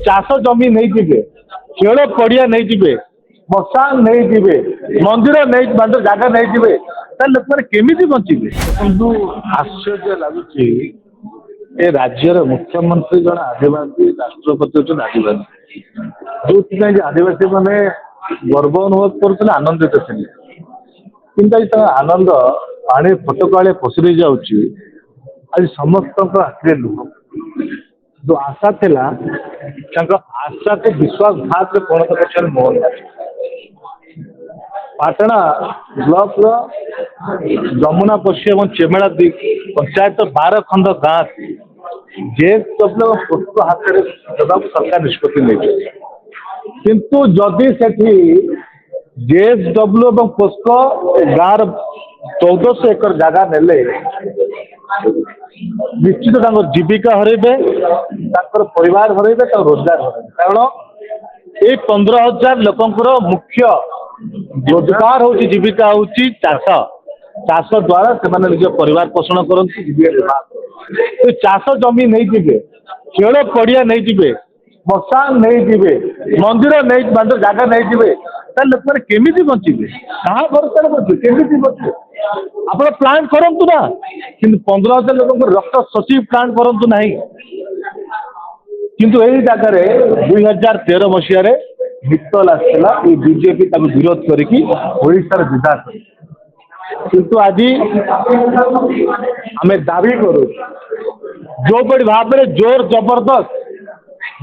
ଚାଷ ଜମି ନେଇଯିବେ, ଖେଳ ପଡିଆ ନେଇଯିବେ, ମଶାନ ନେଇଯିବେ, ମନ୍ଦିର ନେଇ ଜାଗା ନେଇଯିବେ, ତାହେଲେ ଲୋକମାନେ କେମିତି ବଞ୍ଚିବେ? କିନ୍ତୁ ଆଶ୍ଚର୍ଯ୍ୟ ଲାଗୁଛି ଏ ରାଜ୍ୟର ମୁଖ୍ୟମନ୍ତ୍ରୀ ଜଣେ ଆଦିବାସୀ, ରାଷ୍ଟ୍ରପତି ହଉଛନ୍ତି ଆଦିବାସୀ, ଯୋଉଥିପାଇଁ ଯେ ଆଦିବାସୀ ମାନେ ଗର୍ବ ଅନୁଭବ କରୁଥିଲେ, ଆନନ୍ଦିତ ଥିଲେ। କିନ୍ତୁ ଆଜି ତାଙ୍କ ଆନନ୍ଦ ପାଣି ଫୋଟକାଳେ ପଶିରି ଯାଉଛି। ଆଜି ସମସ୍ତଙ୍କ ଆଖିରେ ଲୁହ। ଯୋଉ ଆଶା ଥିଲା, ତାଙ୍କ ଆଶାକୁ ବିଶ୍ୱାସଘାତରେ ପରିଣତ କରିଛନ୍ତି ମୋହନ ମାଝୀ। ପାଟଣା ବ୍ଲକର ଯମୁନା ପଶ୍ଚିମ ଏବଂ ଚେମେଳା ପଞ୍ଚାୟତ 12 ଖଣ୍ଡ ଗାଁ ଜେଏସଡବ୍ଲ୍ୟୁ ହାତରେ ଦେବାକୁ ସରକାର ନିଷ୍ପତ୍ତି ନେଇଛନ୍ତି। କିନ୍ତୁ ଯଦି ସେଠି ଜେଏସଡବ୍ଲ୍ୟୁ ଏବଂ ପୋସ୍କୋ ଗାଁର 1400 ଏକର ଜାଗା ନେଲେ ନିଶ୍ଚିତ ତାଙ୍କର ଜୀବିକା ହରାଇବେ, ତାଙ୍କର ପରିବାର ହରାଇବେ, ତାଙ୍କ ରୋଜଗାର ହରାଇବେ। କାରଣ ଏଇ 15,000 ଲୋକଙ୍କର ମୁଖ୍ୟ ରୋଜଗାର ହଉଛି, ଜୀବିକା ହଉଛି ଚାଷ। ଚାଷ ଦ୍ୱାରା ସେମାନେ ନିଜ ପରିବାର ପୋଷଣ କରନ୍ତି, ଜୀବିକା ନିର୍ବାହ କରନ୍ତି। ଚାଷ ଜମି ନେଇଯିବେ, ଖେଳ ପଡିଆ ନେଇଯିବେ, ମଶାନ ନେଇଯିବେ, ମନ୍ଦିର ଜାଗା ନେଇଯିବେ, ତାହେଲେ ଲୋକମାନେ କେମିତି ବଞ୍ଚିବେ? କାହା ଭରସାରେ ବଞ୍ଚିବେ? କେମିତି ବଞ୍ଚିବେ? ଆପଣ ପ୍ଲାନ୍ କରନ୍ତୁ ନା, କିନ୍ତୁ 15,000 ଲୋକଙ୍କୁ ରକ୍ତ ସଚିବ ପ୍ଲାନ୍ କରନ୍ତୁ ନାହିଁ। କିନ୍ତୁ ଏଇ ଜାଗାରେ 2013 ମସିହାରେ ମିତ୍ତଲ ଆସିଥିଲା, ଏଇ ବିଜେପି ତାକୁ ବିରୋଧ କରିକି ଓଡ଼ିଶାର ବିଦା କରି। କିନ୍ତୁ ଆଜି ଆମେ ଦାବି କରୁ, ଯୋଉଭଳି ଭାବରେ ଜୋର ଜବରଦସ୍ତ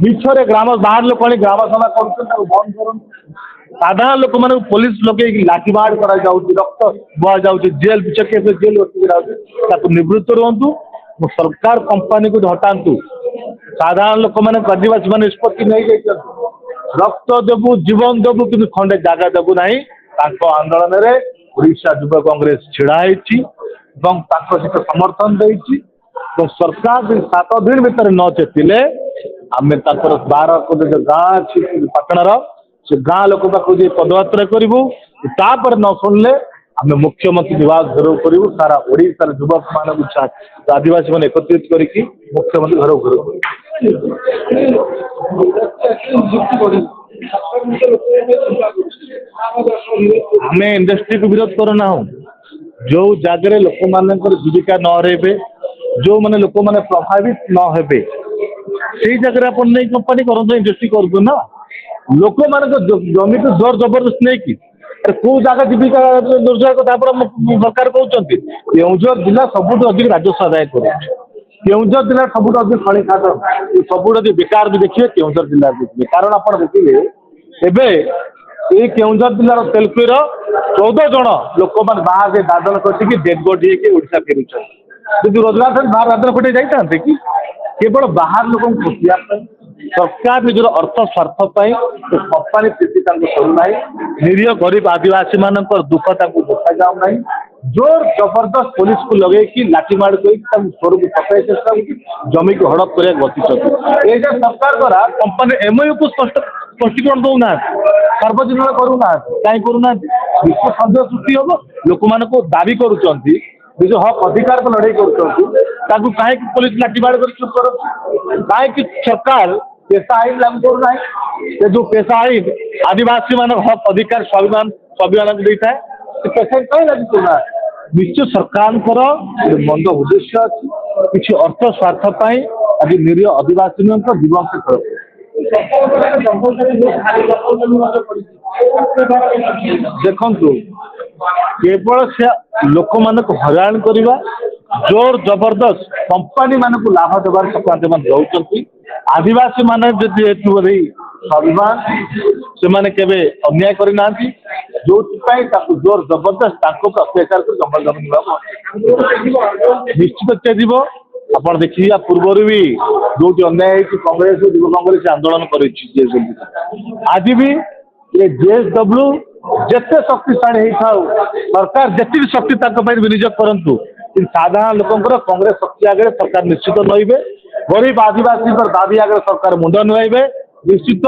ମିଛରେ ବାହାର ଲୋକ ଆଣି ଗ୍ରାମ ସଭା କରୁଛନ୍ତି, ତାକୁ ବନ୍ଦ କରନ୍ତୁ। ସାଧାରଣ ଲୋକମାନଙ୍କୁ ପୋଲିସ ଲଗେଇକି ଲାଠିମାଡ଼ କରାଯାଉଛି, ରକ୍ତ ବୋହାଯାଉଛି, ଜେଲ ଜେଲ ଯାଉଛି, ତାକୁ ନିବୃତ୍ତ ରୁହନ୍ତୁ। ସରକାର କମ୍ପାନୀକୁ ହଟାନ୍ତୁ। ସାଧାରଣ ଲୋକମାନେ ଆଦିବାସୀ ମାନେ ନିଷ୍ପତ୍ତି ନେଇଯାଇଛନ୍ତି, ରକ୍ତ ଦେବୁ, ଜୀବନ ଦେବୁ, କିନ୍ତୁ ଖଣ୍ଡେ ଜାଗା ଦେବୁ ନାହିଁ। ତାଙ୍କ ଆନ୍ଦୋଳନରେ ଓଡ଼ିଶା ଯୁବ କଂଗ୍ରେସ ଛିଡ଼ା ହେଇଛି ଏବଂ ତାଙ୍କ ସହିତ ସମର୍ଥନ ଦେଇଛି। ଏବଂ ସରକାର 7 ଦିନ ଭିତରେ ନ ଚେତିଲେ ଆମେ ତାଙ୍କର 12 ଗାଁ ଅଛି ପାଟଣାର, ସେ ଗାଁ ଲୋକ ପାଖକୁ ଯାଇ ପଦଯାତ୍ରା କରିବୁ। ତାପରେ ନ ଶୁଣିଲେ ଆମେ ମୁଖ୍ୟମନ୍ତ୍ରୀ ନିବାସ ଘେରାଉ କରିବୁ। ସାରା ଓଡ଼ିଶାର ଯୁବକ ମାନଙ୍କୁ ଆଦିବାସୀ ମାନେ ଏକତ୍ରିତ କରିକି ମୁଖ୍ୟମନ୍ତ୍ରୀ ଘେରାଉ କରିବୁ। ଆମେ ଇଣ୍ଡଷ୍ଟ୍ରିକୁ ବିରୋଧ କରୁନାହୁଁ। ଯୋଉ ଜାଗାରେ ଲୋକମାନଙ୍କର ଜୀବିକା ନ ହରେଇବେ, ଯୋଉମାନେ ଲୋକମାନେ ପ୍ରଭାବିତ ନ ହେବେ, ସେଇ ଜାଗାରେ ଆପଣ ନେଇ କମ୍ପାନୀ କରନ୍ତୁ, ଇଣ୍ଡଷ୍ଟ୍ରି କରନ୍ତୁ ନା। ଲୋକମାନଙ୍କ ଜମିକୁ ଜୋର ଜବରଦସ୍ତ ନେଇକି କୋଉ ଜାଗା ଜୀବିକା ରୋଜଗାର କଥା ଆପଣ ସରକାର କହୁଛନ୍ତି। କେଉଁଝର ଜିଲ୍ଲା ସବୁଠୁ ଅଧିକ ରାଜସ୍ୱ ଆଦାୟ କରୁଛି। କେଉଁଝର ଜିଲ୍ଲା ସବୁଠୁ ଅଧିକ ଖଣି ଖାତ, ସବୁଠୁ ଅଧିକ ବେକାର ବି ଦେଖିବେ କେଉଁଝର ଜିଲ୍ଲାରେ ଦେଖିବେ। କାରଣ ଆପଣ ଦେଖିବେ ଏବେ ଏଇ କେଉଁଝର ଜିଲ୍ଲାର ତେଲକୁଇର 14 ଜଣ ଲୋକମାନେ ବାହାରେ ଦାଦନ ଖଟିକି ଡେଡ୍ ବଡି ହେଇକି ଓଡ଼ିଶା ଫେରୁଛନ୍ତି। ଯଦି ରୋଜଗାର ବାହାର ଦାଦନ ଖଟି ଯାଇଥାନ୍ତେ କି? କେବଳ ବାହାର ଲୋକଙ୍କୁ ପୋଷିବା ପାଇଁ ସରକାର ନିଜର ଅର୍ଥ ସ୍ୱାର୍ଥ ପାଇଁ କମ୍ପାନୀ ସ୍ଥିତି ତାଙ୍କୁ କରୁନାହିଁ। ନିରୀହ ଗରିବ ଆଦିବାସୀ ମାନଙ୍କର ଦୁଃଖ ତାଙ୍କୁ ଦେଖାଯାଉନାହିଁ। ଜୋର ଜବରଦସ୍ତ ପୋଲିସକୁ ଲଗେଇକି ଲାଠିମାଡ଼ କରିକି ତାଙ୍କୁ ସ୍ୱରକୁ ପକାଇ ଚେଷ୍ଟା କରୁଛି, ଜମିକୁ ହଡପ କରିବାକୁ ବସିଛନ୍ତି। ଏଇଟା ସରକାର ଦ୍ୱାରା କମ୍ପାନୀ ଏମଓୟୁକୁ ସ୍ପଷ୍ଟୀକରଣ ଦଉନାହାନ୍ତି, ସାର୍ବଜନୀନ କରୁନାହାନ୍ତି। କାହିଁ କରୁନାହାନ୍ତି? ବିଶ୍ୱ ସନ୍ଦେହ ସୃଷ୍ଟି ହବ। ଲୋକମାନଙ୍କୁ ଦାବି କରୁଛନ୍ତି, ନିଜ ହକ୍ ଅଧିକାରକୁ ଲଢ଼େଇ କରୁଛନ୍ତି, ତାକୁ କାହିଁକି ପୋଲିସ ଲାଠିମାଡ଼ କରି ଚୁପ୍ କରୁଛି? କାହିଁକି ସରକାର ପେଶା ଆଇନ ଲାଗୁ କରୁନାହିଁ? ସେ ଯୋଉ ପେଶା ଆଇନ ଆଦିବାସୀ ମାନଙ୍କ ହକ୍ ଅଧିକାର ସ୍ୱାଭିମାନଙ୍କୁ ଦେଇଥାଏ, ସେ ପେଶା ଆଇନ କାହିଁ ଲାଗୁ କରୁନାହାନ୍ତି? ନିଶ୍ଚୟ ସରକାରଙ୍କର ମନ୍ଦ ଉଦ୍ଦେଶ୍ୟ ଅଛି। କିଛି ଅର୍ଥ ସ୍ୱାର୍ଥ ପାଇଁ ଆଜି ନିରୀହ ଆଦିବାସୀଙ୍କ ଜୀବନ ଦେଖନ୍ତୁ, କେବଳ ସେ ଲୋକମାନଙ୍କୁ ହଇରାଣ କରିବା, ଜୋର ଜବରଦସ୍ତ କମ୍ପାନୀ ମାନଙ୍କୁ ଲାଭ ଦେବାର ସେମାନେ ରହୁଛନ୍ତି। ଆଦିବାସୀ ମାନେ ଯଦି ସ୍ୱାଭିମାନ, ସେମାନେ କେବେ ଅନ୍ୟାୟ କରିନାହାନ୍ତି, ଯୋଉଥିପାଇଁ ତାକୁ ଜୋର ଜବରଦସ୍ତ ତାଙ୍କ ଅତ୍ୟାଚାର କରି ଜବରଦସ୍ତ ନିଶ୍ଚିତ ଚାଲିବ। ଆପଣ ଦେଖିବା ପୂର୍ବରୁ ବି ଯୋଉଠି ଅନ୍ୟାୟ ହେଇଛି କଂଗ୍ରେସ ଯୁବ କଂଗ୍ରେସ ଆନ୍ଦୋଳନ କରିଛି। ଆଜି ବି ଜେଏସଡବ୍ଲ୍ୟୁ ଯେତେ ଶକ୍ତିଶାଳୀ ହେଇଥାଉ, ସରକାର ଯେତିକି ଶକ୍ତି ତାଙ୍କ ପାଇଁ ବିନିଯୋଗ କରନ୍ତୁ, କିନ୍ତୁ ସାଧାରଣ ଲୋକଙ୍କର କଂଗ୍ରେସ ଶକ୍ତି ଆଗରେ ସରକାର ନିଶ୍ଚିତ ରହିବେ। ଗରିବ ଆଦିବାସୀଙ୍କର ଦାବି ଆଗରେ ସରକାର ମୁଣ୍ଡ ନୁଆଇବେ। ନିଶ୍ଚିତ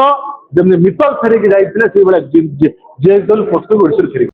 ଯେମିତି ମିତ୍ତଲ ଫେରିକି ଯାଇଥିଲେ ସେଇଭଳିଆ ଜେଏସଡବ୍ଲ୍ୟୁ ପୋଷ୍ଟକୁ ଓଡ଼ିଶାରୁ ଫେରିବେ।